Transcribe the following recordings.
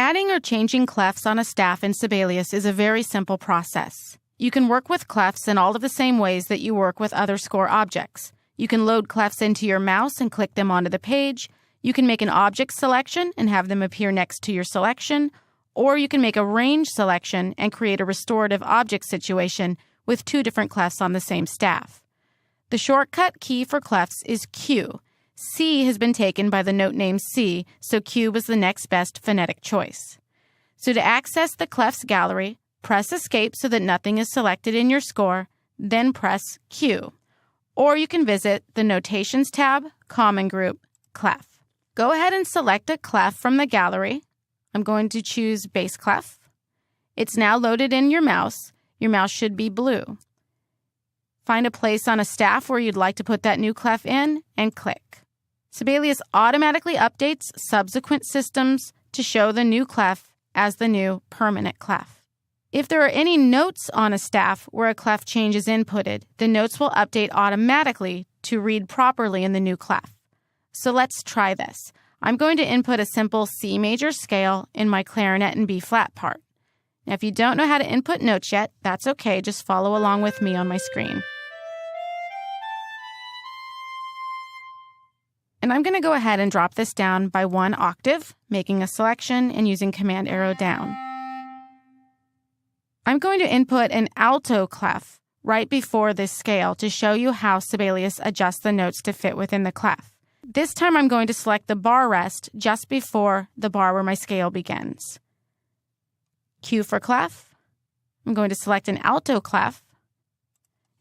Adding or changing clefs on a staff in Sibelius is a very simple process. You can work with clefs in all of the same ways that you work with other score objects. You can load clefs into your mouse and click them onto the page. You can make an object selection and have them appear next to your selection. Or you can make a range selection and create a restorative object situation with two different clefs on the same staff. The shortcut key for clefs is Q. C has been taken by the note name C, so Q was the next best phonetic choice. So to access the clefs gallery, press Escape so that nothing is selected in your score, then press Q. Or you can visit the Notations tab, Common Group, Clef. Go ahead and select a clef from the gallery. I'm going to choose bass clef. It's now loaded in your mouse. Your mouse should be blue. Find a place on a staff where you'd like to put that new clef in and click. Sibelius automatically updates subsequent systems to show the new clef as the new permanent clef. If there are any notes on a staff where a clef change is inputted, the notes will update automatically to read properly in the new clef. So let's try this. I'm going to input a simple C major scale in my clarinet and B flat part. Now, if you don't know how to input notes yet, that's okay. Just follow along with me on my screen. And I'm going to go ahead and drop this down by 1 octave, making a selection and using Command Arrow down. I'm going to input an alto clef right before this scale to show you how Sibelius adjusts the notes to fit within the clef. This time I'm going to select the bar rest just before the bar where my scale begins. Q for clef. I'm going to select an alto clef.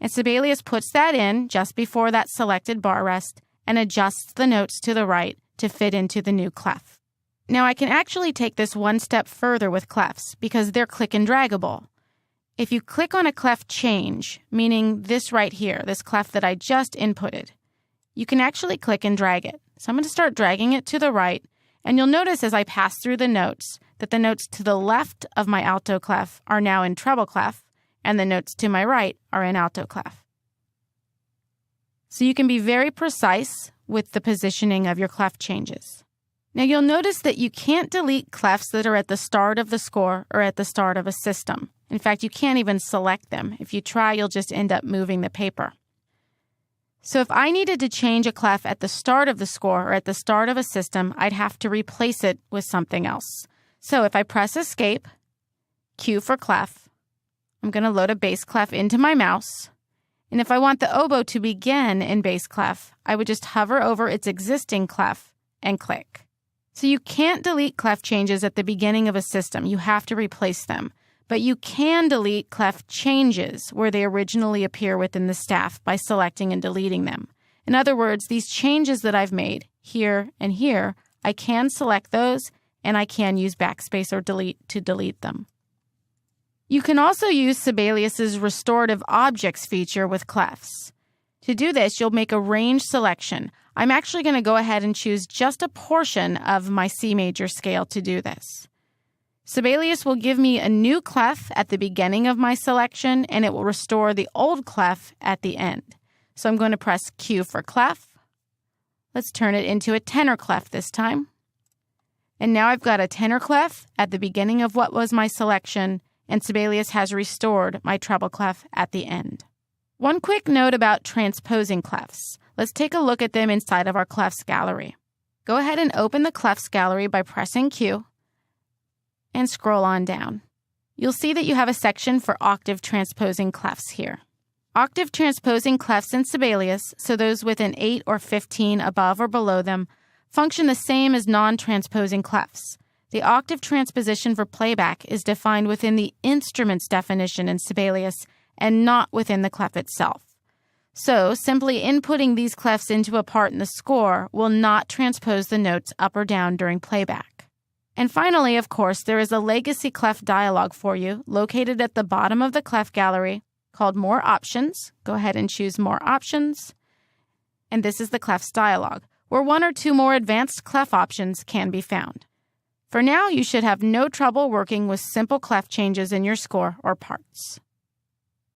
And Sibelius puts that in just before that selected bar rest and adjusts the notes to the right to fit into the new clef. Now I can actually take this one step further with clefs because they're click and draggable. If you click on a clef change, meaning this right here, this clef that I just inputted, you can actually click and drag it. So I'm going to start dragging it to the right, and you'll notice as I pass through the notes that the notes to the left of my alto clef are now in treble clef, and the notes to my right are in alto clef. So you can be very precise with the positioning of your clef changes. Now you'll notice that you can't delete clefs that are at the start of the score or at the start of a system. In fact, you can't even select them. If you try, you'll just end up moving the paper. So if I needed to change a clef at the start of the score or at the start of a system, I'd have to replace it with something else. So if I press Escape, Q for clef, I'm going to load a bass clef into my mouse. And if I want the oboe to begin in bass clef, I would just hover over its existing clef and click. So you can't delete clef changes at the beginning of a system. You have to replace them. But you can delete clef changes where they originally appear within the staff by selecting and deleting them. In other words, these changes that I've made here and here, I can select those and I can use backspace or delete to delete them. You can also use Sibelius's restorative objects feature with clefs. To do this, you'll make a range selection. I'm actually going to go ahead and choose just a portion of my C major scale to do this. Sibelius will give me a new clef at the beginning of my selection, and it will restore the old clef at the end. So I'm going to press Q for clef. Let's turn it into a tenor clef this time. And now I've got a tenor clef at the beginning of what was my selection, and Sibelius has restored my treble clef at the end. One quick note about transposing clefs. Let's take a look at them inside of our clefs gallery. Go ahead and open the clefs gallery by pressing Q and scroll on down. You'll see that you have a section for octave transposing clefs here. Octave transposing clefs in Sibelius, so those with an 8 or 15 above or below them, function the same as non-transposing clefs. The octave transposition for playback is defined within the instrument's definition in Sibelius and not within the clef itself. So, simply inputting these clefs into a part in the score will not transpose the notes up or down during playback. And finally, of course, there is a legacy clef dialog for you located at the bottom of the clef gallery called More Options. Go ahead and choose More Options. And this is the clefs dialog, where 1 or 2 more advanced clef options can be found. For now, you should have no trouble working with simple clef changes in your score or parts.